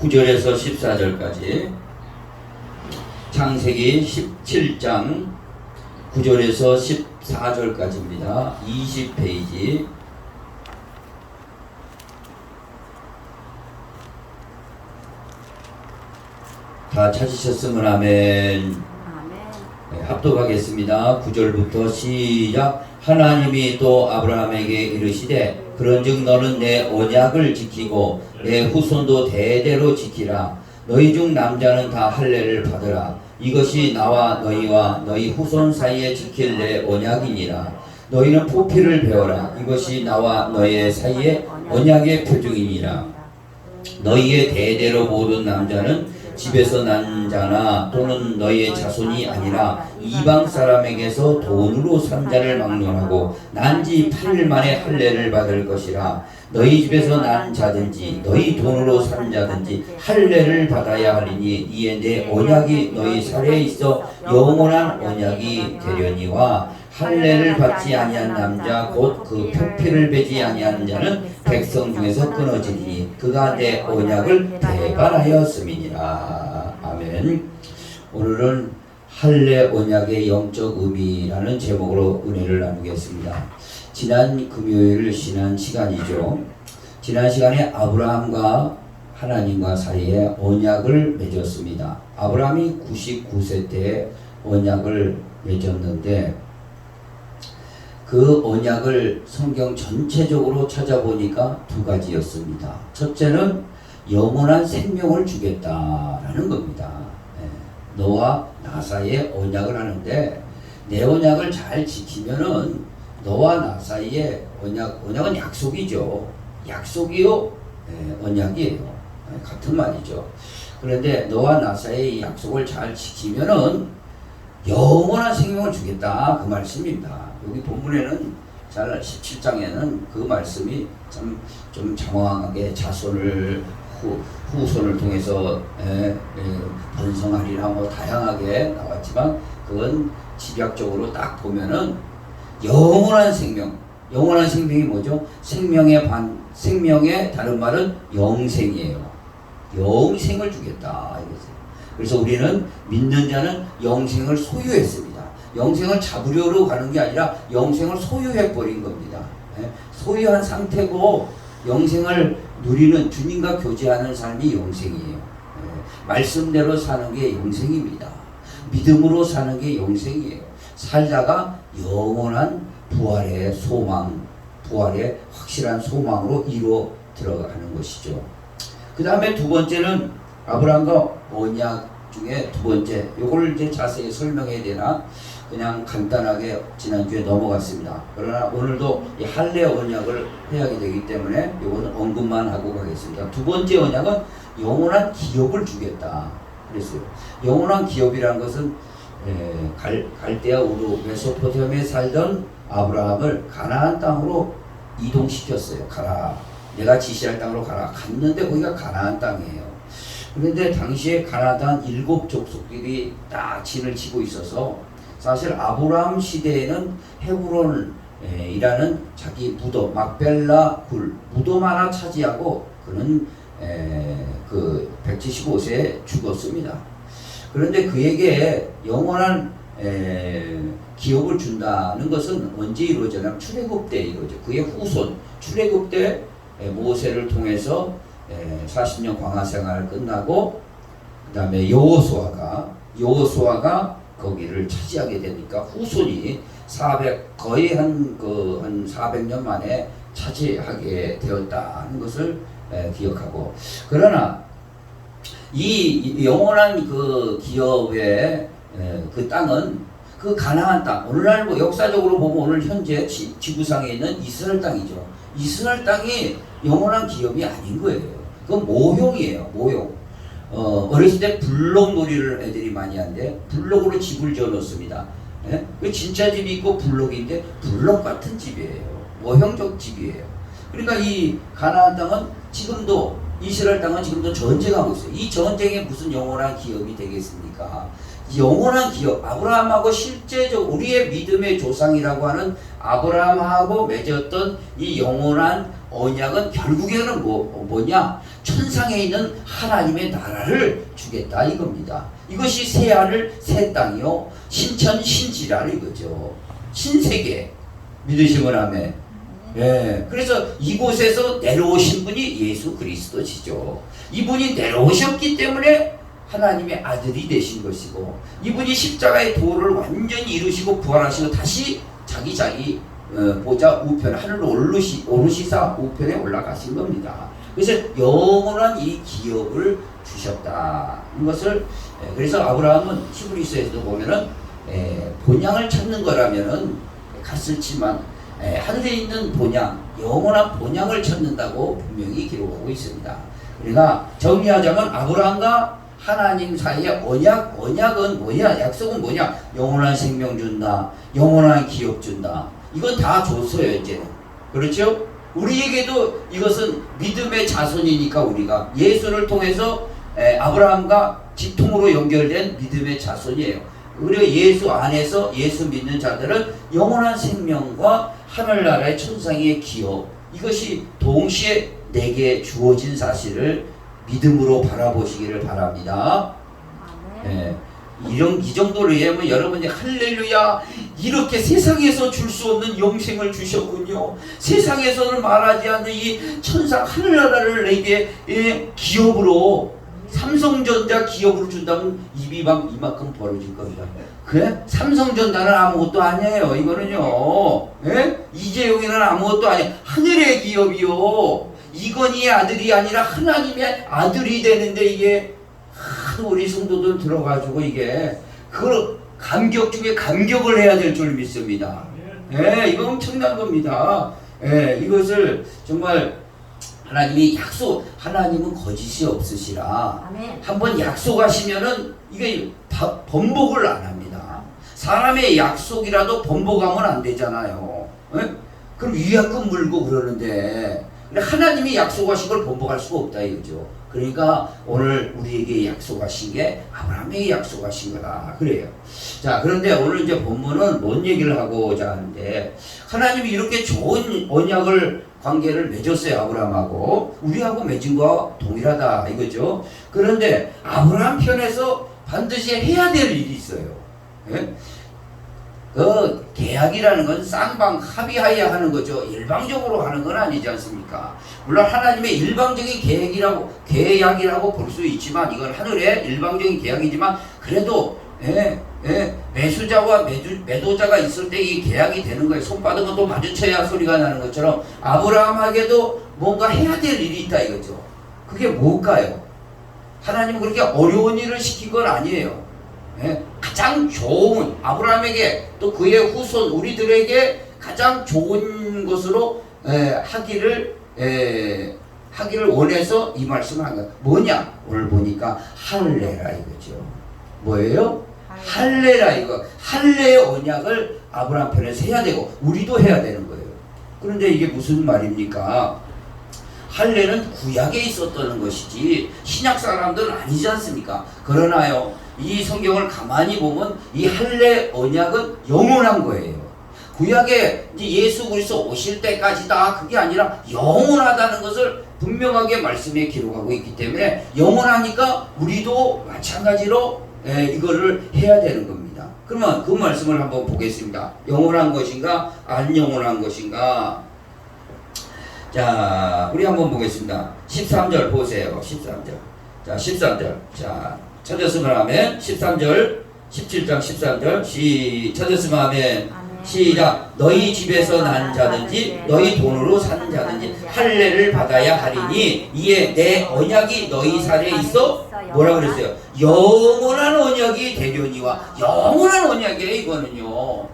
9절에서 14절까지 창세기 17장 9절에서 14절까지입니다. 20페이지. 다 찾으셨으면 아멘. 네, 합독하겠습니다. 9절부터 시작. 하나님이 또 아브라함에게 이르시되 그런즉 너는 내 언약을 지키고 내 후손도 대대로 지키라. 너희 중 남자는 다 할례를 받으라. 이것이 나와 너희와 너희 후손 사이에 지킬 내 언약이니라. 너희는 포피를 베어라. 이것이 나와 너희의 사이에 언약의 표징이니라. 너희의 대대로 모든 남자는 집에서 난 자나 또는 너희의 자손이 아니라 이방 사람에게서 돈으로 산 자를 막론하고 난 지 8일 만에 할례를 받을 것이라. 너희 집에서 난 자든지 너희 돈으로 산 자든지 할례를 받아야 하리니 이에 내 언약이 너희 살에 있어 영원한 언약이 되려니와 할례를 받지 아니한 남자 곧 그 표피를 베지 아니한 자는 백성 중에서 끊어지니 그가 내 언약을 배반하였음이니라. 아멘. 오늘은 할례 언약의 영적 의미라는 제목으로 은혜를 나누겠습니다. 지난 금요일 지난 시간이죠. 지난 시간에 아브라함과 하나님과 사이에 언약을 맺었습니다. 아브라함이 99세 때에 언약을 맺었는데 그 언약을 성경 전체적으로 찾아보니까 두 가지였습니다. 첫째는 영원한 생명을 주겠다라는 겁니다. 너와 나 사이에 언약을 하는데 내 언약을 잘 지키면은 너와 나 사이에 언약은 약속이죠. 약속이요, 언약이에요. 같은 말이죠. 그런데 너와 나 사이의 약속을 잘 지키면은 영원한 생명을 주겠다 그 말씀입니다. 여기 본문에는 잘 17장에는 그 말씀이 참 좀 장황하게 자손을 후손을 통해서 번성하리라 뭐 다양하게 나왔지만 그건 집약적으로 딱 보면은 영원한 생명이 뭐죠? 생명의 다른 말은 영생이에요. 영생을 주겠다 이거죠. 그래서 우리는 믿는 자는 영생을 소유했습니다. 영생을 잡으려고 가는 게 아니라 영생을 소유해버린 겁니다. 소유한 상태고 영생을 누리는 주님과 교제하는 삶이 영생이에요. 말씀대로 사는 게 영생입니다. 믿음으로 사는 게 영생이에요. 살다가 영원한 부활의 소망, 부활의 확실한 소망으로 이루어 들어가는 것이죠. 그 다음에 두 번째는 아브라함과 언약 중에 두 번째, 요걸 이제 자세히 설명해야 되나 그냥 간단하게 지난주에 넘어갔습니다. 그러나 오늘도 이 할례 언약을 해야 되기 때문에 요거는 언급만 하고 가겠습니다. 두 번째 언약은 영원한 기업을 주겠다 그랬어요. 영원한 기업이라는 것은 갈대아 우르 메소포타미아에 살던 아브라함을 가나안 땅으로 이동시켰어요. 가라. 내가 지시할 땅으로 가라. 갔는데 거기가 가나안 땅이에요. 그런데 당시에 가나안 땅 7 족속들이 딱 진을 치고 있어서 사실 아브라함 시대에는 헤브론이라는 자기 무덤 막벨라 굴 무덤 하나 차지하고 그는 그 175세에 죽었습니다. 그런데 그에게 영원한 기업을 준다는 것은 언제 이루어지냐면 출애굽 때 이루어져. 그의 후손 출애굽 때 모세를 통해서 40년 광야 생활을 끝나고 그 다음에 여호수아가 거기를 차지하게 되니까 후손이 거의 한 400년 만에 차지하게 되었다는 것을 기억하고, 그러나 이 영원한 그 기업의 그 땅은 그 가나안 땅, 오늘날 뭐 역사적으로 보면 오늘 현재 지구상에 있는 이스라엘 땅이죠. 이스라엘 땅이 영원한 기업이 아닌 거예요. 그건 모형이에요. 모형. 어렸을 때 블록놀이를 애들이 많이 하는데 블록으로 집을 지어 놓습니다. 그 진짜 집이 있고 블록인데 블록 같은 집이에요. 모형적 집이에요. 그러니까 이 가나안 땅은 지금도 이스라엘 땅은 지금도 전쟁하고 있어요. 이 전쟁에 무슨 영원한 기업이 되겠습니까? 영원한 기업, 아브라함하고 실제적 우리의 믿음의 조상이라고 하는 아브라함하고 맺었던 이 영원한 언약은 결국에는 뭐냐? 천상에 있는 하나님의 나라를 주겠다 이겁니다. 이것이 새하늘 새 땅이요 신천 신지라 이거죠. 신세계. 믿으시면 아멘. 예, 그래서 이곳에서 내려오신 분이 예수 그리스도시죠. 이분이 내려오셨기 때문에 하나님의 아들이 되신 것이고, 이분이 십자가의 도를 완전히 이루시고 부활하시고 다시 자기 보좌 우편 하늘로 오르시사 우편에 올라가신 겁니다. 그래서 영원한 이 기업을 주셨다. 이것을 그래서 아브라함은 히브리서에서도 보면은 본향을 찾는 거라면은 가슬치만 하늘에 있는 본향, 영원한 본향을 찾는다고 분명히 기록하고 있습니다. 그러니까 정리하자면 아브라함과 하나님 사이의 언약은 뭐냐? 약속은 뭐냐? 영원한 생명 준다. 영원한 기업 준다. 이건 다 줬어요, 이제는. 그렇죠? 우리에게도 이것은 믿음의 자손이니까 우리가 예수를 통해서 아브라함과 직통으로 연결된 믿음의 자손이에요. 그리고 예수 안에서 예수 믿는 자들은 영원한 생명과 하늘나라의 천상의 기업, 이것이 동시에 내게 주어진 사실을 믿음으로 바라보시기를 바랍니다. 이 정도로 이해하면 여러분이 할렐루야, 이렇게 세상에서 줄 수 없는 영생을 주셨군요. 세상에서는 말하지 않는 이 천상 하늘나라를 내게 기업으로, 삼성전자 기업으로 준다면 입이 막 이만큼 벌어질 겁니다. 그래? 삼성전자는 아무것도 아니에요. 이거는요. 이재용이는 아무것도 아니에요. 하늘의 기업이요. 이건희의 아들이 아니라 하나님의 아들이 되는데 이게 우리 성도들 들어가지고 이게 그걸 감격 중에 감격을 해야 될 줄 믿습니다. 이거 엄청난 겁니다. 이것을 정말 하나님이 하나님은 거짓이 없으시라. 한번 약속하시면은 이게 번복을 안 합니다. 사람의 약속이라도 번복하면 안 되잖아요. 그럼 위약금 물고 그러는데 하나님이 약속하신 걸 번복할 수가 없다 이거죠. 그러니까 오늘 우리에게 약속하신 게 아브라함에게 약속하신 거다 그래요. 자, 그런데 오늘 이제 본문은 뭔 얘기를 하고자 하는데, 하나님이 이렇게 좋은 언약을 관계를 맺었어요. 아브라함하고 우리하고 맺은 거와 동일하다 이거죠. 그런데 아브라함 편에서 반드시 해야 될 일이 있어요. 그 계약이라는 건 쌍방 합의하여 하는 거죠. 일방적으로 하는 건 아니지 않습니까? 물론 하나님의 일방적인 계약이라고 볼 수 있지만, 이건 하늘의 일방적인 계약이지만 그래도 매수자와 매도자가 있을 때 이 계약이 되는 거예요. 손바닥은 또 마주쳐야 소리가 나는 것처럼 아브라함에게도 뭔가 해야 될 일이 있다 이거죠. 그게 뭘까요? 하나님은 그렇게 어려운 일을 시킨 건 아니에요. 가장 좋은, 아브라함에게 또 그의 후손 우리들에게 가장 좋은 것으로 하기를 원해서 이 말씀을 한 거예요. 뭐냐? 오늘 보니까 할례라 이거죠. 뭐예요? 할례라 이거. 할례의 언약을 아브라함 편에서 해야 되고 우리도 해야 되는 거예요. 그런데 이게 무슨 말입니까? 할례는 구약에 있었던 것이지 신약 사람들은 아니지 않습니까? 그러나요, 이 성경을 가만히 보면 이 할례 언약은 영원한 거예요. 구약에 이제 예수 그리스도 오실 때까지다 그게 아니라 영원하다는 것을 분명하게 말씀에 기록하고 있기 때문에 영원하니까 우리도 마찬가지로 이거를 해야 되는 겁니다. 그러면 그 말씀을 한번 보겠습니다. 영원한 것인가 안 영원한 것인가? 자, 우리 한번 보겠습니다. 13절 보세요. 13절. 자, 13절. 자, 찾았으면 하면 13절, 17장 13절 찾았으면 하면 시작. 너희 집에서 난 자든지 너희 돈으로 산 자든지 할례를 받아야 하리니 이에 내 언약이 너희 살에 있어. 뭐라 그랬어요? 영원한 언약이 되려니와. 영원한 언약이에요 이거는요.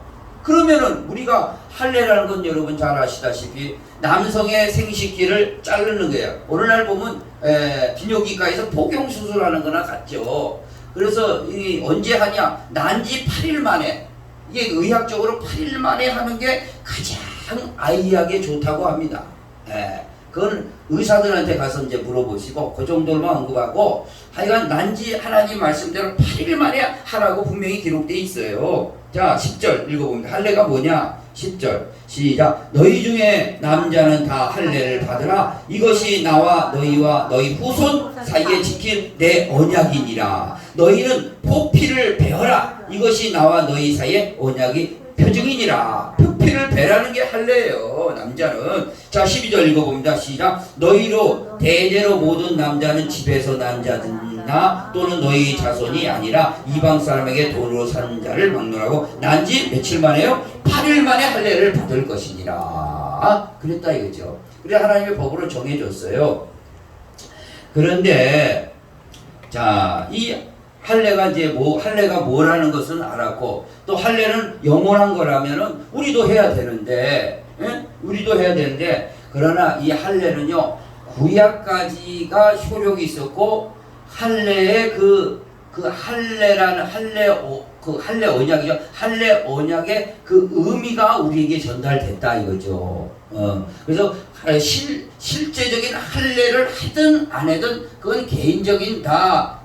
그러면은 우리가 할례라는 건 여러분 잘 아시다시피 남성의 생식기를 자르는 거예요. 오늘날 보면 비뇨기과에서 복용수술하는 거나 같죠. 그래서 언제 하냐? 난지 8일 만에, 이게 의학적으로 8일 만에 하는 게 가장 아이에게 좋다고 합니다. 그건 의사들한테 가서 이제 물어보시고 그 정도로만 언급하고, 하여간 난지 하나님 말씀대로 8일 만에 하라고 분명히 기록되어 있어요. 자, 10절 읽어봅니다. 할례가 뭐냐? 10절 시작. 너희 중에 남자는 다 할례를 받으라. 이것이 나와 너희와 너희 후손 사이에 지킬 내 언약이니라. 너희는 포피를 베어라. 이것이 나와 너희 사이에 언약이 표징이니라. 포피를 베라는 게 할례예요. 남자는. 자 12절 읽어봅니다. 시작. 너희로 대대로 모든 남자는 집에서 난 자나 또는 너희 자손이 아니라 이방 사람에게 돈으로 산 자를 막론하고 난 지 며칠 만에요? 8일 만에 할례를 받을 것이니라. 그랬다 이거죠. 그래 하나님의 법으로 정해줬어요. 그런데 자 이 할례가 이제 할례가 뭐라는 것은 알았고 또 할례는 영원한 거라면은 우리도 해야 되는데, 예? 우리도 해야 되는데 그러나 이 할례는요 구약까지가 효력이 있었고 할례의 그 할례라는 할례 언약이죠. 할례 언약의 그 의미가 우리에게 전달됐다 이거죠. 그래서 실제적인 할례를 하든 안 하든 그건 개인적인 다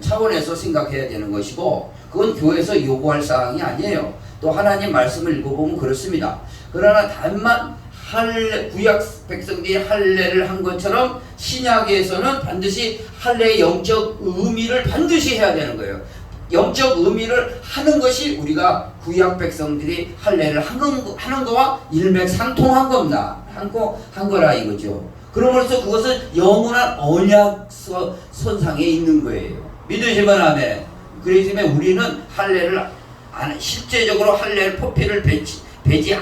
차원에서 생각해야 되는 것이고 그건 교회에서 요구할 사항이 아니에요. 또 하나님 말씀을 읽어보면 그렇습니다. 그러나 다만 구약 백성들이 할례를 한 것처럼 신약에서는 반드시 할례의 영적 의미를 반드시 해야 되는 거예요. 영적 의미를 하는 것이 우리가 구약 백성들이 할례를 하는 거와 일맥상통한 겁니다. 한 거라 이거죠. 그러므로서 그것은 영원한 언약 선상에 있는 거예요. 믿으시면 아멘. 그렇기 때문에 우리는 할례를 실제적으로 할례를 포피를 베지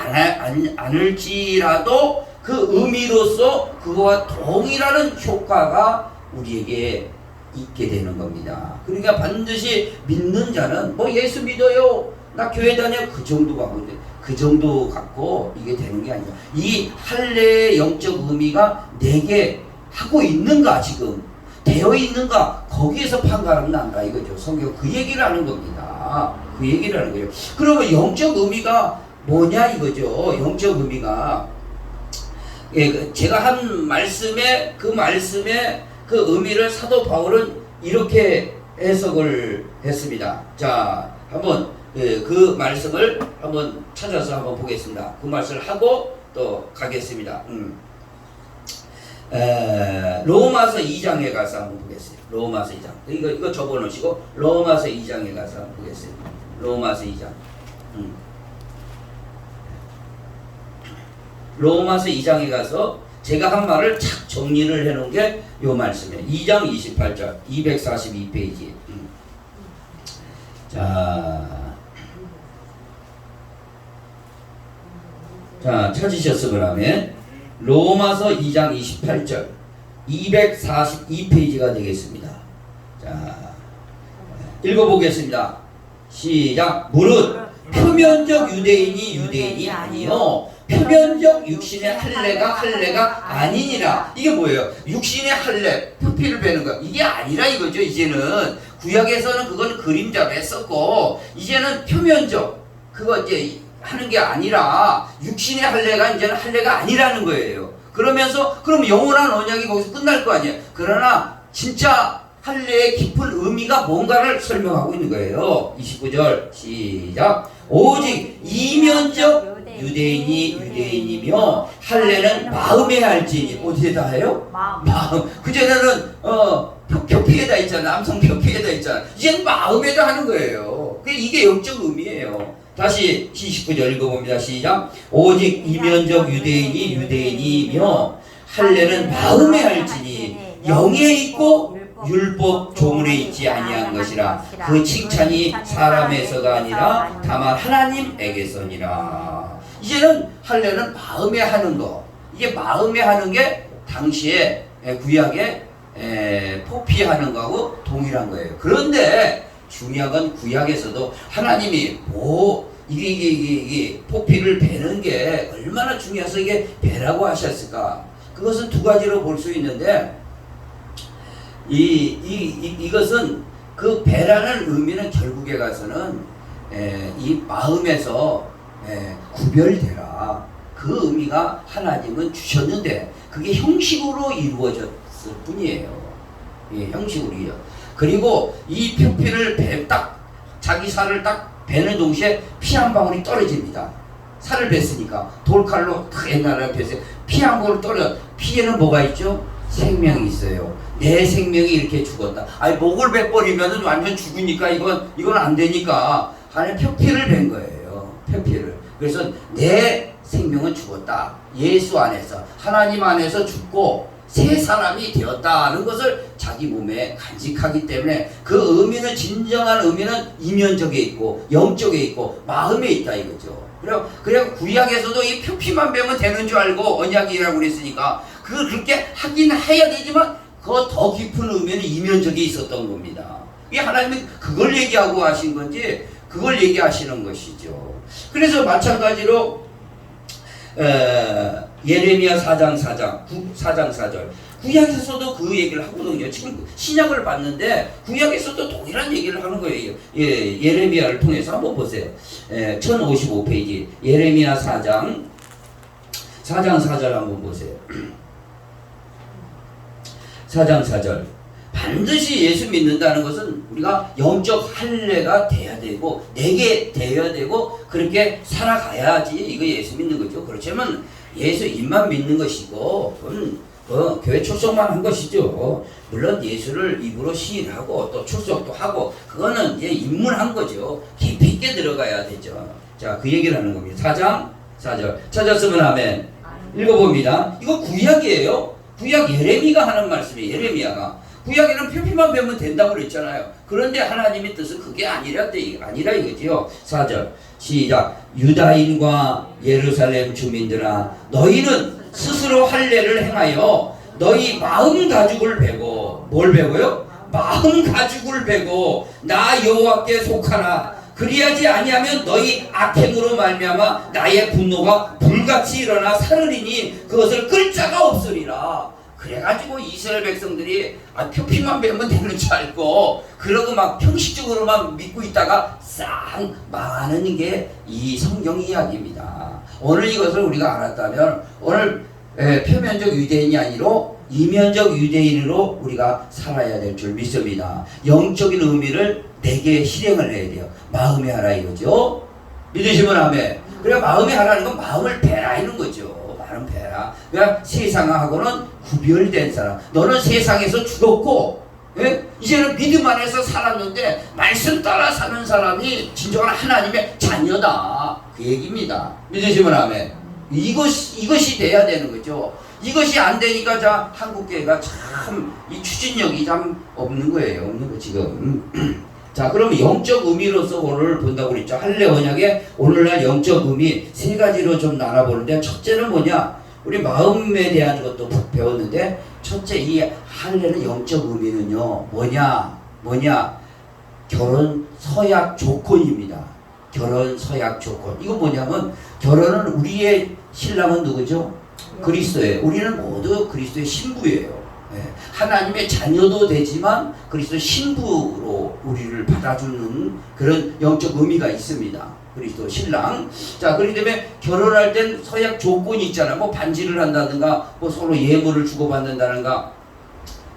않을지라도 그 의미로서 그거와 동일한 효과가 우리에게 있게 되는 겁니다. 그러니까 반드시 믿는 자는 뭐 예수 믿어요, 나 교회 다녀 그 정도가 아닌데 그 정도 갖고 이게 되는 게 아니라 이 할례의 영적 의미가 내게 하고 있는가, 지금 되어 있는가, 거기에서 판가름 난다 이거죠. 성경 그 얘기를 하는 겁니다. 그 얘기를 하는 거예요. 그러면 영적 의미가 뭐냐 이거죠. 영적 의미가 제가 한 말씀에 그 의미를 사도 바울은 이렇게 해석을 했습니다. 자, 한번 그 말씀을 한번 찾아서 한번 보겠습니다. 그 말씀을 하고 또 가겠습니다. 로마서 2장에 가서 한번 보겠습니다. 로마서 2장. 이거 접어놓으시고 로마서 2장에 가서 한번 보겠습니다. 로마서 2장. 로마서 2장에 가서 제가 한 말을 착 정리를 해놓은 게 요 말씀이에요. 2장 28절 242페이지. 자 찾으셨으면 하면 로마서 2장 28절 242페이지가 되겠습니다. 자 읽어보겠습니다. 시작. 무릇 표면적 유대인이 아니요 표면적 육신의 할례가 아니니라. 이게 뭐예요? 육신의 할례, 표피를 베는 거 이게 아니라 이거죠. 이제는 구약에서는 그건 그림자로 했었고 이제는 표면적 그거 이제 하는 게 아니라 육신의 할례가 이제는 할례가 아니라는 거예요. 그러면서 그럼 영원한 언약이 거기서 끝날 거 아니에요. 그러나 진짜 할례의 깊은 의미가 뭔가를 설명하고 있는 거예요. 29절 시작. 오직 이면적 유대인이며 할례는 마음에 할지니. 어디에다 해요? 마음. 그전에는 표피에다 있잖아. 남성 표피에다 있잖아. 이제는 마음에다 하는 거예요. 이게 영적 의미예요. 다시 29절 읽어봅니다. 시작. 오직 이면적 유대인이며 할례는 마음에 할지니 영에 있고 율법 조문에 있지 아니한 것이라. 그 칭찬이 사람에서가 아니라 다만 하나님에게서니라. 이제는 할례는 마음에 하는 거. 이게 마음에 하는 게 당시에 구약에 포피하는 거하고 동일한 거예요. 그런데 중요한 건 구약에서도 하나님이 이게 포피를 베는 게 얼마나 중요해서 이게 베라고 하셨을까? 그것은 두 가지로 볼 수 있는데 이것은 그 배라는 의미는 결국에 가서는 이 마음에서 구별되라. 그 의미가 하나님은 주셨는데 그게 형식으로 이루어졌을 뿐이에요. 형식으로 이루어져. 그리고 이 표피를 자기 살을 딱 베는 동시에 피 한 방울이 떨어집니다. 살을 뺐으니까 돌칼로 탁 옛날에 뺐어요. 피 한 방울 떨어. 피에는 뭐가 있죠? 생명이 있어요. 내 생명이 이렇게 죽었다. 아니 목을 베버리면은 완전 죽으니까 이건 안 되니까 안에 표피를 뺀 거예요. 표피를. 그래서 내 생명은 죽었다. 예수 안에서 하나님 안에서 죽고 새 사람이 되었다는 것을 자기 몸에 간직하기 때문에 그 의미는 진정한 의미는 이면적에 있고 영적에 있고 마음에 있다 이거죠. 그래 구약에서도 이 표피만 빼면 되는 줄 알고 언약이라고 그랬으니까 그렇게 하긴 해야 되지만 그 더 깊은 의미는 이면적에 있었던 겁니다. 이 하나님은 그걸 얘기하고 하신 건지 그걸 얘기하시는 것이죠. 그래서 마찬가지로 예레미야 4장 4절 구약에서도 그 얘기를 하거든요. 지금 신약을 봤는데 구약에서도 동일한 얘기를 하는 거예요. 예레미야를 통해서 한번 보세요. 1055페이지 예레미야 4장 4절 한번 보세요. 4장 4절 반드시 예수 믿는다는 것은 우리가 영적 할례가 돼야 되고 내게 되어야 되고 그렇게 살아가야지 이거 예수 믿는 거죠. 그렇지만 예수 입만 믿는 것이고 교회 출석만 한 것이죠. 물론 예수를 입으로 시인하고 또 출석도 하고 그거는 이제 입문한 거죠. 깊이 있게 들어가야 되죠. 자, 그 얘기를 하는 겁니다. 4장 4절 찾았으면 아멘. 읽어봅니다. 이거 구약이에요. 구약 예레미가 하는 말씀이에요. 예레미야가 구약에는 표피만 배우면 된다고 그랬잖아요. 그런데 하나님의 뜻은 그게 아니라 이거지요. 4절 시작. 유다인과 예루살렘 주민들아 너희는 스스로 할례를 행하여 너희 마음 가죽을 베고 뭘 베고요? 마음 가죽을 베고 나 여호와께 속하라. 그리하지 아니하면 너희 악행으로 말미암아 나의 분노가 불같이 일어나 사르리니 그것을 끌 자가 없으리라. 그래가지고 이스라엘 백성들이 표피만 베면 되는 줄 알고 그러고 막 형식적으로만 믿고 있다가 싹 망하는 게 이 성경 이야기입니다. 오늘 이것을 우리가 알았다면 오늘 표면적 유대인이 아니라 이면적 유대인으로 우리가 살아야 될 줄 믿습니다. 영적인 의미를 내게 실행을 해야 돼요. 마음에 하라 이거죠. 믿으시면 아멘. 그래 마음에 하라는 건 마음을 베라 이런 거죠. 마음 베라. 그러니까 세상하고는 구별된 사람. 너는 세상에서 죽었고 이제는 믿음 안에서 살았는데 말씀 따라 사는 사람이 진정한 하나님의 자녀다. 그 얘기입니다. 믿으시면 아멘. 이것이 돼야 되는 거죠. 이것이 안 되니까 자 한국교회가 참 이 추진력이 참 없는 거예요. 없는 거 지금. 자, 그럼 영적 의미로서 오늘 본다고 그랬죠. 할례 언약의 오늘날 영적 의미 세 가지로 좀 나눠보는데 첫째는 뭐냐? 우리 마음에 대한 것도 배웠는데 첫째 이 할례는 영적 의미는요. 뭐냐? 결혼 서약 조건입니다. 결혼 서약 조건. 이거 뭐냐면 결혼은 우리의 신랑은 누구죠? 그리스도예요. 우리는 모두 그리스도의 신부예요. 하나님의 자녀도 되지만 그리스도 신부로 우리를 받아주는 그런 영적 의미가 있습니다. 그리스도 신랑. 자, 그렇기 때문에 결혼할 땐 서약 조건이 있잖아요. 뭐 반지를 한다든가 뭐 서로 예물을 주고받는다든가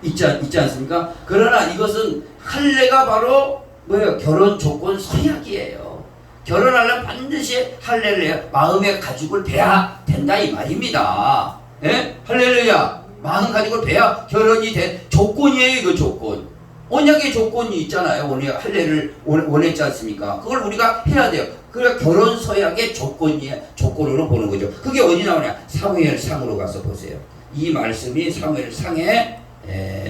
있지 않습니까? 그러나 이것은 할례가 바로 뭐예요? 결혼 조건 서약이에요. 결혼하려면 반드시 할례를 해야 마음의 가죽을 베야 된다 이 말입니다. 할렐루야. 마음 가죽을 베야 결혼이 된 조건이에요. 이거 조건. 언약의 조건이 있잖아요. 오늘 할례를 원했지 않습니까? 그걸 우리가 해야 돼요. 그래 결혼 서약의 조건으로 보는 거죠. 그게 어디 나오냐? 사무엘상으로 가서 보세요. 이 말씀이 사무엘상에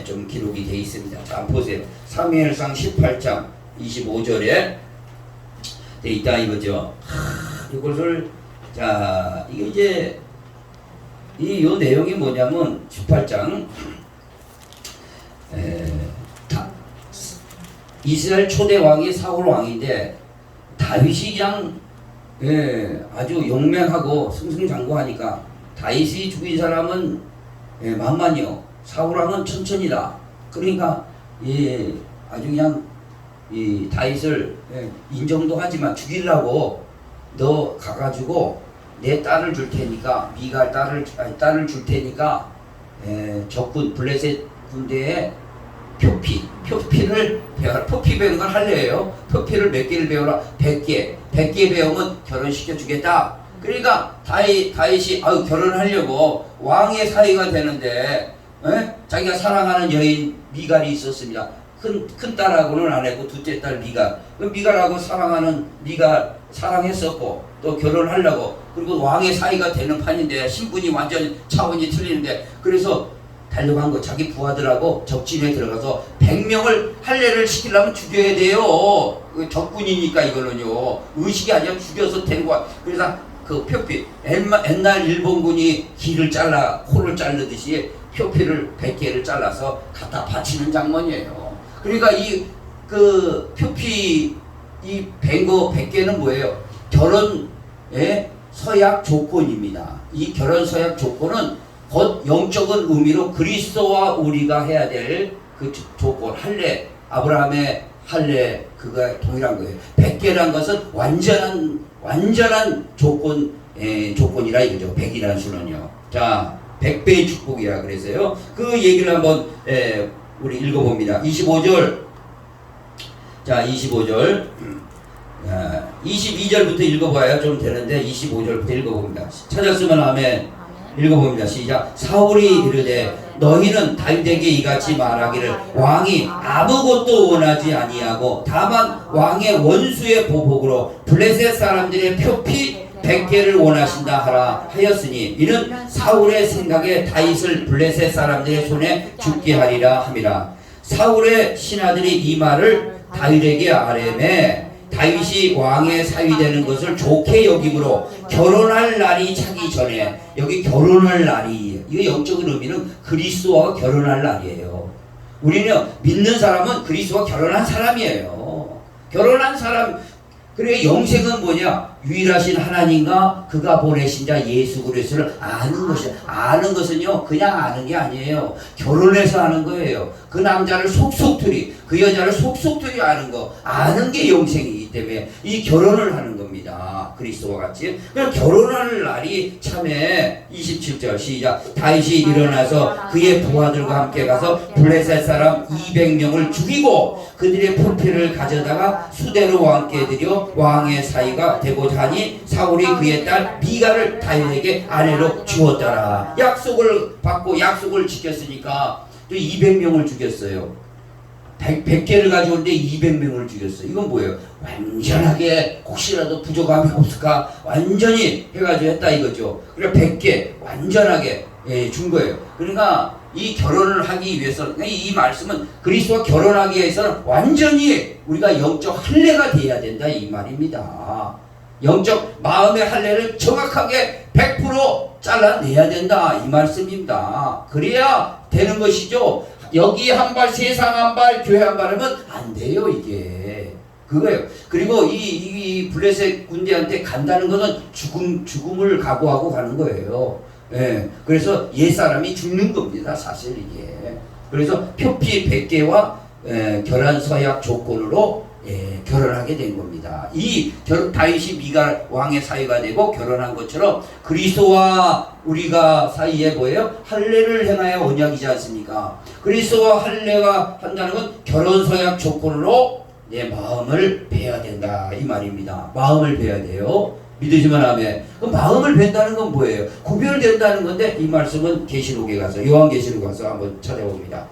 좀 기록이 되어 있습니다. 자, 한번 보세요. 사무엘상 18장 25절에 돼 있다 이거죠. 이것을 자 이게 이제 요 내용이 뭐냐면 18장 이스라엘 초대 왕이 사울 왕인데 다윗이 그냥 아주 용맹하고 승승장구하니까 다윗이 죽인 사람은 만만이요. 사울 왕은 천천이다. 그러니까 아주 그냥 이 다윗을 인정도 하지만 죽이려고 너 가가지고 내 딸을 줄 테니까 미갈 딸을 줄 테니까 적군 블레셋 군대에 표피를 배워라. 표피 배우는 건 할례예요. 표피를 몇 개를 배워라. 100개 배우면 결혼시켜 주겠다. 그러니까 다윗이 결혼하려고 왕의 사위가 되는데 자기가 사랑하는 여인 미갈이 있었습니다. 큰 딸하고는 안 했고 둘째 딸 미갈. 그 미갈하고 사랑하는 미갈 사랑했었고 또 결혼하려고 그리고 왕의 사위가 되는 판인데 신분이 완전 차원이 틀리는데 그래서 달려간 거 자기 부하들하고 적진에 들어가서 100명을 할례를 시키려면 죽여야 돼요. 적군이니까 이거는요. 의식이 아니라 죽여서 데리고 와. 그래서 그 표피 옛날 일본군이 기를 잘라 코를 자르듯이 표피를 100개를 잘라서 갖다 바치는 장면이에요. 그러니까 이 그 표피 이 100개는 뭐예요? 결혼의 서약 조건입니다. 이 결혼 서약 조건은 곧 영적인 의미로 그리스도와 우리가 해야 될 그 조건 할례 아브라함의 할례 그가 동일한 거예요. 100개란 것은 완전한 조건이라 이거죠. 100이라는 수는요. 자, 100배의 축복이라 그래서요. 그 얘기를 한번 우리 읽어봅니다. 25절. 자, 25절. 22절부터 읽어봐야 좀 되는데 25절부터 읽어봅니다. 찾았으면 아멘. 읽어봅니다. 시작. 사울이 이르되 너희는 다윗에게 이같이 말하기를 왕이 아무것도 원하지 아니하고 다만 왕의 원수의 보복으로 블레셋 사람들의 표피 100개를 원하신다 하라 하였으니 이는 사울의 생각에 다윗을 블레셋 사람들의 손에 죽게 하리라 함이라. 사울의 신하들이 이 말을 다윗에게 아뢰매 다윗이 왕의 사위 되는 것을 좋게 여김으로 결혼할 날이 차기 전에 여기 결혼할 날이 이거 영적인 의미는 그리스도와 결혼할 날이에요. 우리는 믿는 사람은 그리스도와 결혼한 사람이에요. 결혼한 사람. 그래 영생은 뭐냐? 유일하신 하나님과 그가 보내신 자 예수 그리스도를 아는 것이야. 아는 것은요 그냥 아는 게 아니에요. 결혼해서 아는 거예요. 그 남자를 속속들이 그 여자를 속속들이 아는 거. 아는 게 영생이기 때문에 이 결혼을 하는 겁니다. 그리스도와 같이. 그럼 결혼할 날이 참에 27절 시작. 다윗이 일어나서 그의 부하들과 함께 가서 블레셋 사람 200명을 죽이고 그들의 표피를 가져다가 수대로 왕께 드려 왕의 사위가 되고자 하니 사울이 그의 딸 미갈을 다윗에게 아내로 주었더라. 약속을 받고 약속을 지켰으니까 또 200명을 죽였어요. 100개를 가져오는데 200명을 죽였어요. 이건 뭐예요? 완전하게 혹시라도 부족함이 없을까 완전히 해가지고 했다 이거죠. 그러니까 100개 완전하게 준 거예요. 그러니까 이 결혼을 하기 위해서 이 말씀은 그리스도와 결혼하기 위해서는 완전히 우리가 영적 할례가 돼야 된다 이 말입니다. 영적 마음의 할례를 정확하게 100% 잘라내야 된다 이 말씀입니다. 그래야 되는 것이죠. 여기 한 발, 세상 한 발, 교회 한 발 하면 안 돼요 이게. 그거예요. 그리고 이 블레셋 군대한테 간다는 것은 죽음을 각오하고 가는 거예요. 예. 그래서 옛사람이 죽는 겁니다 사실 이게. 그래서 표피 100개와 결혼 서약 조건으로 결혼하게 된 겁니다. 이 다윗이 미갈 왕의 사위가 되고 결혼한 것처럼 그리스도와 우리가 사이에 뭐예요? 할례를 행하여 언약이지 않습니까? 그리스도와 할례가 한다는 건 결혼 서약 조건으로 내 마음을 베야 된다 이 말입니다. 마음을 베야 돼요. 믿으시면 아멘. 그 마음을 벤다는 건 뭐예요? 구별된다는 건데 이 말씀은 계시록에 가서 요한계시록 가서 한번 찾아봅니다.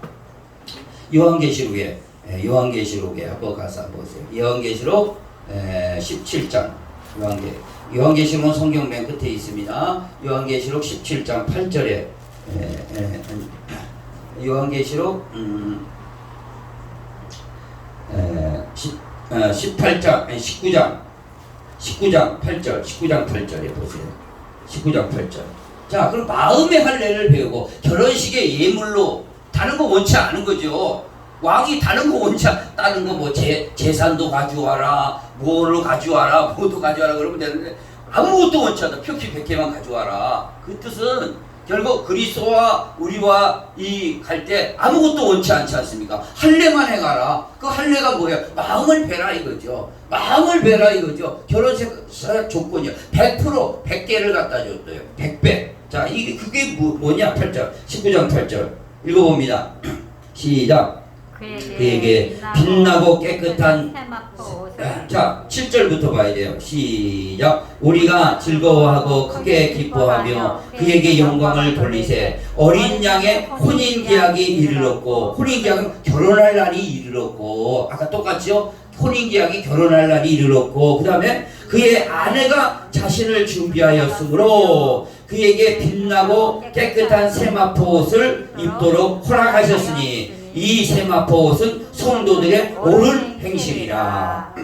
요한계시록에 한번 가서 한번 보세요. 요한계시록 17장 요한계시록은 성경 맨 끝에 있습니다. 요한계시록 17장 8절에 요한계시록 19장 8절에 보세요. 19장 8절. 자, 그럼 마음의 할례를 배우고 결혼식의 예물로 다른 거 원치 않은 거죠. 왕이 다른 거 원치 다른 거 뭐 재산도 가져와라, 뭐를 가져와라, 뭐도 가져와라 그러면 되는데 아무것도 원치 않아. 표피 100개만 가져와라. 그 뜻은 결국 그리스도와 우리와 이 갈 때 아무것도 원치 않지 않습니까? 할례만 해가라. 그 할례가 뭐예요? 마음을 베라 이거죠. 마음을 베라 이거죠. 결혼식 조건이요. 100% 100개를 갖다 줬어요. 100배. 자, 이게 그게 뭐냐? 8절. 19장 8절. 읽어봅니다. 시작. 그에게 빛나고 깨끗한 세마포 옷을 자 7절부터 봐야 돼요. 시작. 우리가 즐거워하고 크게 기뻐하며 그에게 영광을 돌리세. 어린 양의 혼인계약이 이르렀고, 혼인계약은 결혼할 날이 이르렀고, 아까 똑같죠? 혼인계약이 결혼할 날이 이르렀고, 그 다음에 그의 아내가 자신을 준비하였으므로 그에게 빛나고 깨끗한 세마포 옷을 입도록 허락하셨으니 이 세마포 옷은 성도들의 옳은 행실이라.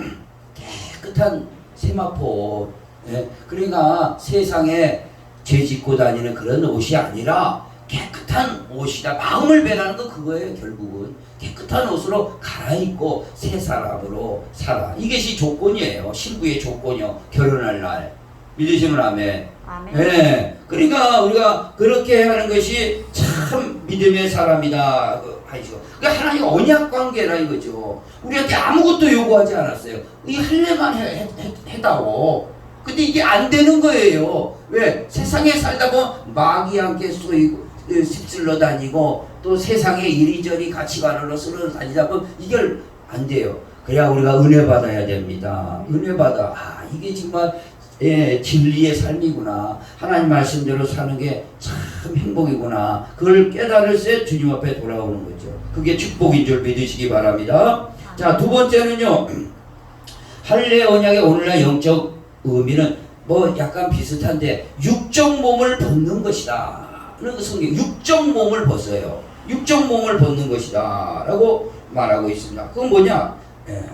깨끗한 세마포. 예? 그러니까 세상에 죄 짓고 다니는 그런 옷이 아니라 깨끗한 옷이다. 마음을 배라는 건 그거예요. 결국은 깨끗한 옷으로 갈아입고 새 사람으로 살아. 이것이 조건이에요. 신부의 조건이요. 결혼할 날. 믿으시면 아멘. 아멘. 네. 그러니까 우리가 그렇게 하는 것이 참 믿음의 사람이다. 하시고. 그러니까 하나님 언약 관계라 이거죠. 우리한테 아무것도 요구하지 않았어요. 이 할례만 해다오. 근데 이게 안 되는 거예요. 왜? 세상에 살다 보면 마귀한테 쏘이고 휩쓸러 다니고 또 세상에 이리저리 가치관으로 쓸어 다니다 보면 이걸 안 돼요. 그래야 우리가 은혜 받아야 됩니다. 은혜 받아. 아, 이게 정말 진리의 삶이구나. 하나님 말씀대로 사는 게 참 행복이구나. 그걸 깨달을 때 주님 앞에 돌아오는 거죠. 그게 축복인 줄 믿으시기 바랍니다. 자, 두 번째는요. 할례 언약의 오늘날 영적 의미는 뭐 약간 비슷한데 육적 몸을 벗는 것이다. 그런 성경 육적 몸을 벗어요. 육적 몸을 벗는 것이다 라고 말하고 있습니다. 그건 뭐냐?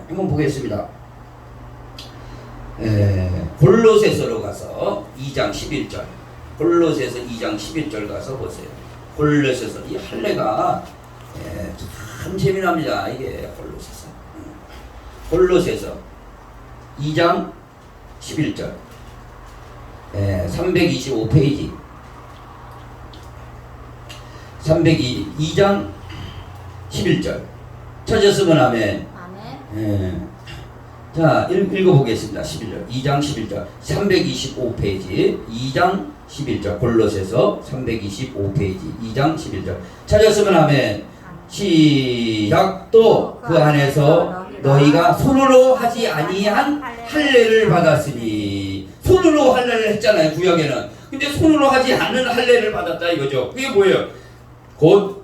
한번 보겠습니다. 골로새서로 가서 2장 11절. 골로새서 2장 11절 가서 보세요. 골로새서 이 할례가 참 재미납니다. 이게 골로새서. 골로새서 2장 11절. 325페이지. 302장 11절. 찾았으면 아멘. 아멘. 자, 읽어보겠습니다. 11절. 2장 11절. 325페이지. 2장 11절. 골로새서 325페이지. 2장 11절. 찾았으면 아멘. 시작. 또 그 안에서 너희가 손으로 하지 아니한 할례를 받았으니. 손으로 할례를 했잖아요. 구약에는. 근데 손으로 하지 않는 할례를 받았다 이거죠. 그게 뭐예요? 곧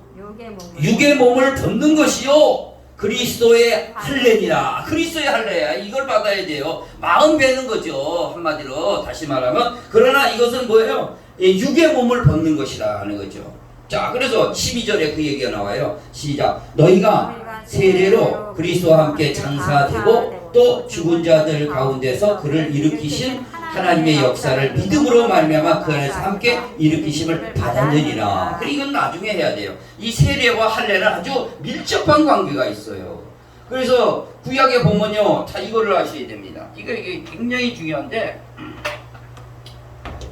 육의 몸을 벗는 것이요 그리스도의 할례니라. 그리스도의 할례야. 이걸 받아야 돼요. 마음 배는 거죠. 한마디로 다시 말하면. 그러나 이것은 뭐예요? 육의 몸을 벗는 것이라 하는 거죠. 자, 그래서 12절에 그 얘기가 나와요. 시작. 너희가 세례로 그리스도와 함께 장사되고 또 죽은 자들 가운데서 그를 일으키신 하나님의 역사를 믿음으로 말미암아 그 안에서 함께 일으키심을 받았느니라. 그리고 이건 나중에 해야 돼요. 이 세례와 할례는 아주 밀접한 관계가 있어요. 그래서 구약에 보면요, 다 이거를 아셔야 됩니다. 이게 굉장히 중요한데,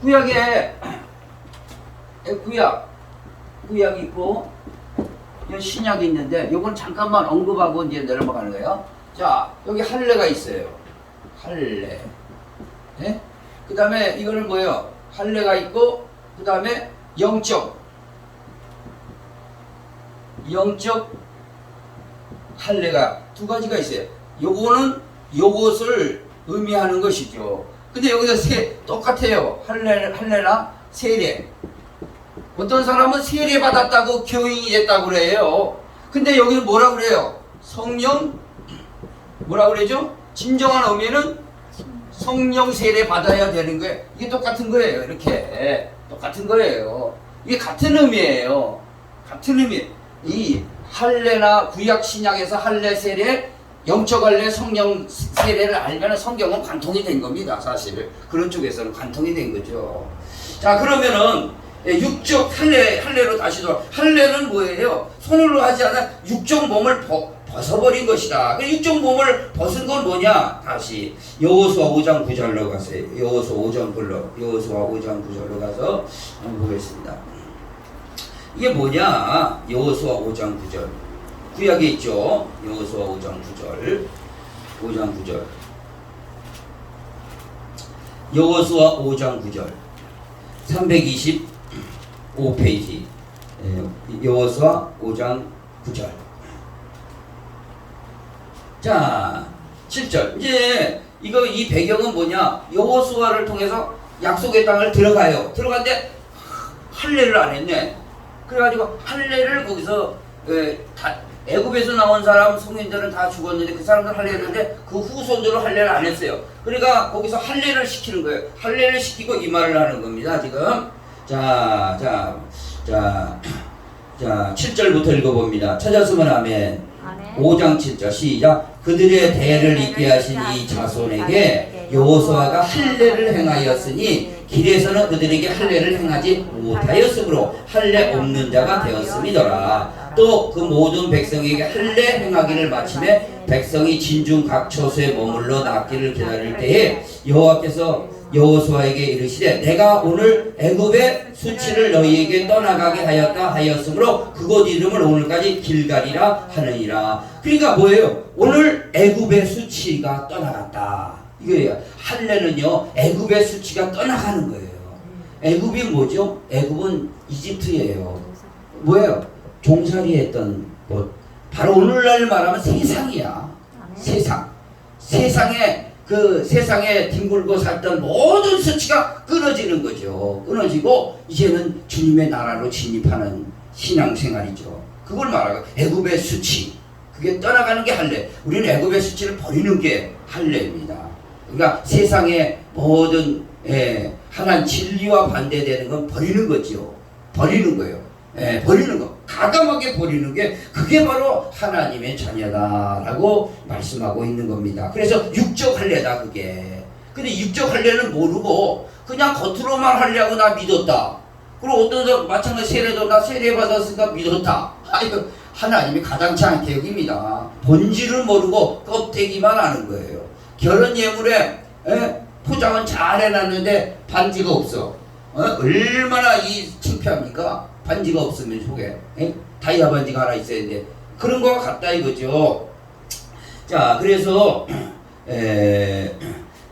구약에 구약이 있고 신약이 있는데, 요건 잠깐만 언급하고 이제 넘어가는 거예요. 자, 여기 할례가 있어요. 할례. 예? 그 다음에 이거는 뭐예요? 할례가 있고, 그 다음에 영적 할례가 두 가지가 있어요. 요거는 요것을 의미하는 것이죠. 근데 여기서 똑같아요. 할례나 세례. 어떤 사람은 세례 받았다고 교인이 됐다고 그래요. 근데 여기는 뭐라 그래요? 성령 뭐라 그러죠? 진정한 의미는 성령 세례 받아야 되는 거예요. 이게 똑같은 거예요. 이렇게 똑같은 거예요. 이게 같은 의미예요. 같은 의미. 이 할례나 구약 신약에서 할례 세례, 영적 할례, 성령 세례를 알면 성경은 관통이 된 겁니다. 사실 그런 쪽에서는 관통이 된 거죠. 자, 그러면은 육적 할례로 다시 돌아. 할례는 뭐예요? 손으로 하지 않아 육적 몸을 벗어버린 것이다. 육적 몸을 벗은 건 뭐냐? 다시 여호수아 5장 9절로 가세요. 여호수아 5장 9절로 가서 한번 보겠습니다. 이게 뭐냐? 여호수아 5장 9절. 구약에 있죠. 여호수아 5장 9절. 여호수아 5장 9절. 325페이지. 여호수아 5장 9절. 자, 7절. 이제 이 배경은 뭐냐? 여호수아를 통해서 약속의 땅을 들어가요. 들어갔는데 할례를 안 했네. 그래가지고 할례를 거기서 애굽에서 나온 사람 성인들은 다 죽었는데 그 사람들 할례했는데 그 후손들은 할례를 안 했어요. 그러니까 거기서 할례를 시키는 거예요. 할례를 시키고 이 말을 하는 겁니다. 지금 자 7절부터 읽어봅니다. 찾았으면 아멘. 5장 7절 시작. 그들의 대를 잇게 하신 이 자손에게 여호수아가 할례를 행하였으니 길에서는 그들에게 할례를 행하지 못하였으므로 할례 없는 자가 되었음이더라. 또 그 모든 백성에게 할례 행하기를 마침에 백성이 진중 각 처소에 머물러 낫기를 기다릴 때에 여호와께서 여호수아에게 이르시되 내가 오늘 애굽의 수치를 너희에게 떠나가게 하였다 하였으므로 그곳 이름을 오늘까지 길갈이라 하느니라. 그러니까 뭐예요? 오늘 애굽의 수치가 떠나갔다 이거예요. 할례는요 애굽의 수치가 떠나가는 거예요. 애굽이 뭐죠? 애굽은 이집트예요. 뭐예요? 종살이 했던 곳. 바로 오늘날 말하면 세상이야. 세상에 뒹굴고 살던 모든 수치가 끊어지는 거죠. 끊어지고 이제는 주님의 나라로 진입하는 신앙생활이죠. 그걸 말하고 애굽의 수치 그게 떠나가는 게 할례. 우리는 애굽의 수치를 버리는 게 할례입니다. 그러니까 세상의 모든 하나님 진리와 반대되는 건 버리는 거죠. 버리는 거예요. 버리는 거. 가감하게 버리는 게 그게 바로 하나님의 자녀다라고 말씀하고 있는 겁니다. 그래서 육적 할례다 그게. 근데 육적 할례는 모르고 그냥 겉으로만 할례하고 나 믿었다. 그리고 어떤 사람 마찬가지 세례도 나 세례 받았으니까 믿었다. 아이고 하나님이 가당치 않게 여깁니다. 본질을 모르고 껍데기만 아는 거예요. 결혼 예물에 포장은 잘 해놨는데 반지가 없어. 얼마나 창피합니까? 반지가 없으면 속에 다이아 반지가 하나 있어야 돼. 그런 거와 같다 이거죠. 자, 그래서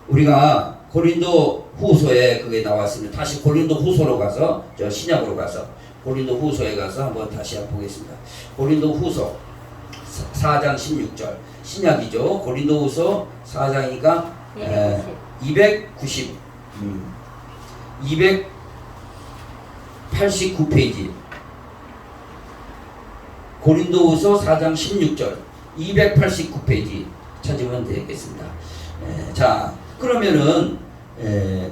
우리가 고린도 후서에 그게 나왔습니다. 다시 고린도 후서로 가서 신약으로 가서 고린도 후서에 가서 한번 다시 한번 보겠습니다. 고린도 후서 4장 16절 신약이죠. 고린도 후서 4장이니까 289페이지 고린도후서 4장 16절 289페이지 찾으면 되겠습니다. 자 그러면은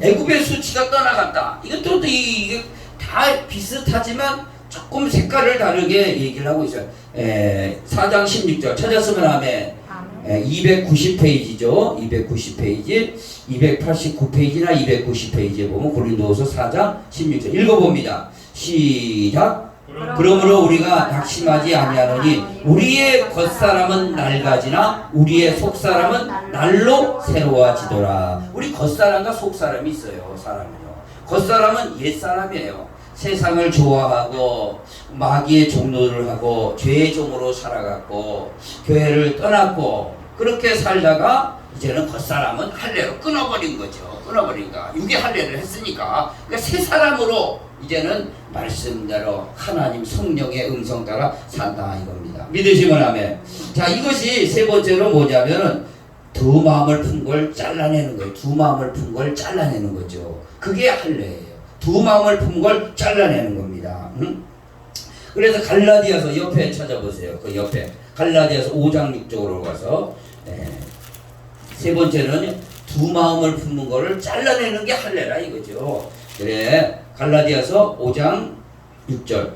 애굽의 수치가 떠나갔다. 이것도 이게 다 비슷하지만 조금 색깔을 다르게 얘기를 하고 있어요. 4장 16절 찾았으면 아멘. 290페이지죠. 290페이지 289페이지나 290페이지에 보면 고린도후서 4장 16절 읽어봅니다. 시작. 그러므로 우리가 낙심하지 아니하노니 우리의 겉사람은 낡아지나 우리의 속사람은 날로 새로워지더라. 우리 겉사람과 속사람이 있어요. 사람은요. 겉사람은 옛사람이에요. 세상을 좋아하고 마귀의 종노를 하고 죄의 종으로 살아갔고 교회를 떠났고 그렇게 살다가 이제는 겉사람은 할례로 끊어버린 거죠. 끊어버리니까 육의 할례를 했으니까 그러니까 새 사람으로 이제는 말씀대로 하나님 성령의 음성 따라 산다 이겁니다. 믿으시면 아멘. 자 이것이 세 번째로 뭐냐면은 두 마음을 푼 걸 잘라내는 거예요. 두 마음을 푼 걸 잘라내는 거죠. 그게 할례예요. 두 마음을 품 걸 잘라내는 겁니다. 그래서 갈라디아서 옆에 찾아보세요. 그 옆에 갈라디아서 5장 6절로 가서 세 번째는 두 마음을 품는 거를 잘라내는 게 할례라 이거죠. 그래 갈라디아서 5장 6절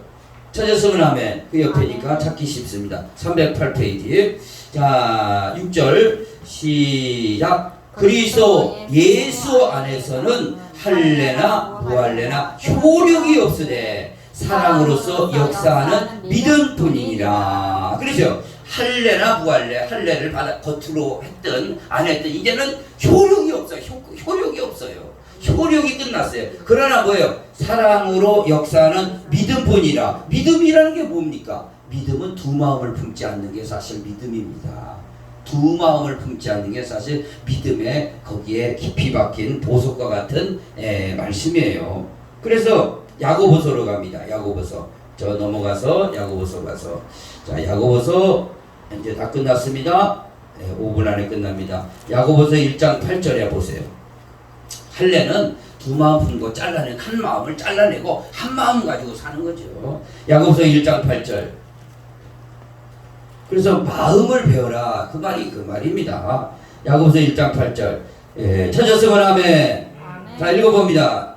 찾았으면 아멘. 그 옆에니까 찾기 쉽습니다. 308페이지 자 6절 시작. 그리스도 예수 안에서는 할례나 무할례나 효력이 없으되 사랑으로서 역사하는 믿음 뿐이니라. 그렇죠. 할례나 무할례, 할례를 받아 겉으로 했든 안 했든 이제는 효력이 없어요. 효력이 없어요. 효력이 끝났어요. 그러나 뭐예요? 사랑으로 역사하는 믿음뿐이라. 믿음이라는 게 뭡니까? 믿음은 두 마음을 품지 않는 게 사실 믿음입니다. 두 마음을 품지 않는 게 사실 믿음에 거기에 깊이 박힌 보석과 같은 말씀이에요. 그래서 야고보서로 갑니다. 야고보서 저 넘어가서 야고보서 가서 자 야고보서 이제 다 끝났습니다. 5분 안에 끝납니다. 야고보서 1장 8절에 보세요. 할례는 두 마음 품고 잘라낸 한 마음을 잘라내고 한 마음 가지고 사는 거죠. 야고보서 1장 8절. 그래서 마음을 배워라. 그 말이 그 말입니다. 야고보서 1장 8절. 찾았으면 아멘. 자, 읽어봅니다.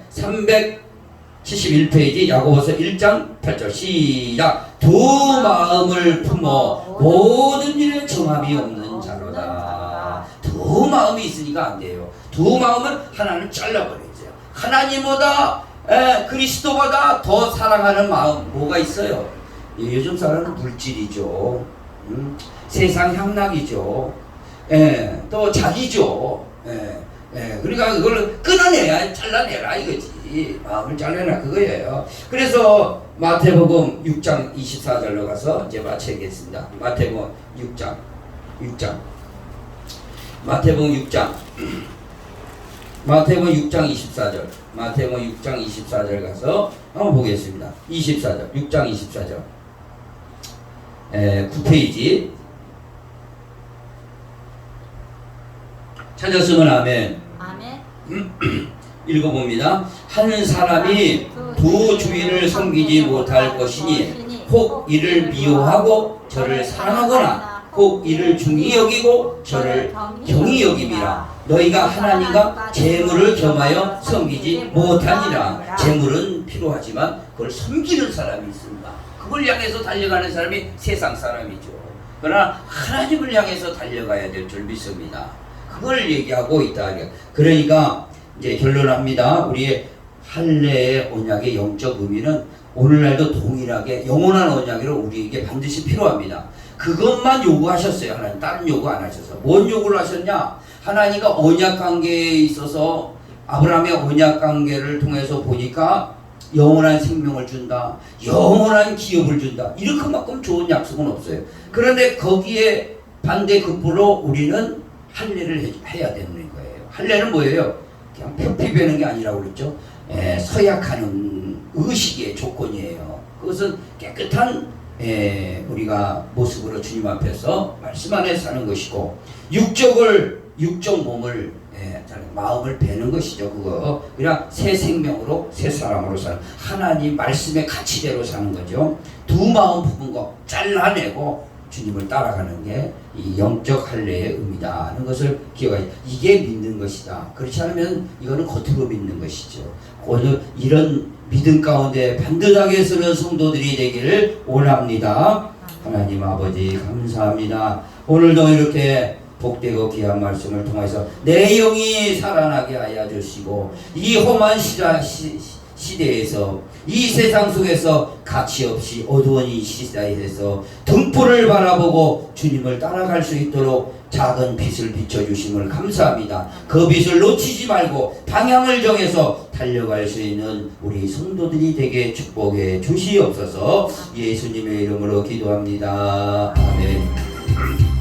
371페이지 야고보서 1장 8절 시작. 두 마음을 품어 모든 일에 정함이 없는 자로다. 두 마음이 있으니까 안 돼요. 두 마음은 하나는 잘라버리세요. 하나님보다 그리스도보다 더 사랑하는 마음 뭐가 있어요? 요즘 사람은 물질이죠. 세상 향락이죠. 또 자기죠. 그러니까 그걸 끊어내야 잘라내라 이거지. 마음을 잘라내라 그거예요. 그래서 마태복음 6장 24절로 가서 이제 마치겠습니다. 마태복음 6장 마태복음 6장 24절 마태복음 6장 24절 가서 한번 보겠습니다. 24절 6장 24절 9페이지 찾았으면 아멘. 읽어봅니다. 한 사람이 두 주인을 섬기지 못할 것이니 혹 이를 미워하고 저를 사랑하거나 혹 이를 중히 여기고 저를 경히 여김이라. 너희가 하나님과 재물을 겸하여 섬기지 못하니라. 재물은 필요하지만 그걸 섬기는 사람이 있습니다. 그걸 향해서 달려가는 사람이 세상 사람이죠. 그러나 하나님을 향해서 달려가야 될 줄 믿습니다. 그걸 얘기하고 있다. 그러니까 이제 결론합니다. 우리의 할례의 언약의 영적 의미는 오늘날도 동일하게 영원한 언약으로 우리에게 반드시 필요합니다. 그것만 요구하셨어요. 하나님 다른 요구 안 하셔서. 뭔 요구를 하셨냐? 하나님과 언약 관계에 있어서 아브라함의 언약 관계를 통해서 보니까 영원한 생명을 준다. 영원한 기업을 준다. 이렇게만큼 좋은 약속은 없어요. 그런데 거기에 반대급부로 우리는 할례를 해야 되는 거예요. 할례는 뭐예요? 그냥 표피 베는 게 아니라고 그랬죠. 서약하는 의식의 조건이에요. 그것은 깨끗한 우리가 모습으로 주님 앞에서 말씀 안에 사는 것이고 육적 몸을 마음을 베는 것이죠. 그거 그냥 새 생명으로 새 사람으로 사는 하나님 말씀의 가치대로 사는 거죠. 두 마음 품은 거 잘라내고 주님을 따라가는 게 이 영적 할례의 의미다 하는 것을 기억하시. 이게 믿는 것이다. 그렇지 않으면 이거는 겉으로 믿는 것이죠. 오늘 이런 믿음 가운데 반듯하게 서는 성도들이 되기를 원합니다. 하나님 아버지 감사합니다. 오늘도 이렇게 복되고 귀한 말씀을 통해서 내 영이 살아나게 하여 주시고 이 험한 시대에서 이 세상 속에서 가치 없이 어두운 이 시대에서 등불을 바라보고 주님을 따라갈 수 있도록 작은 빛을 비춰주심을 감사합니다. 그 빛을 놓치지 말고 방향을 정해서 달려갈 수 있는 우리 성도들이 되게 축복해 주시옵소서. 예수님의 이름으로 기도합니다. 아멘.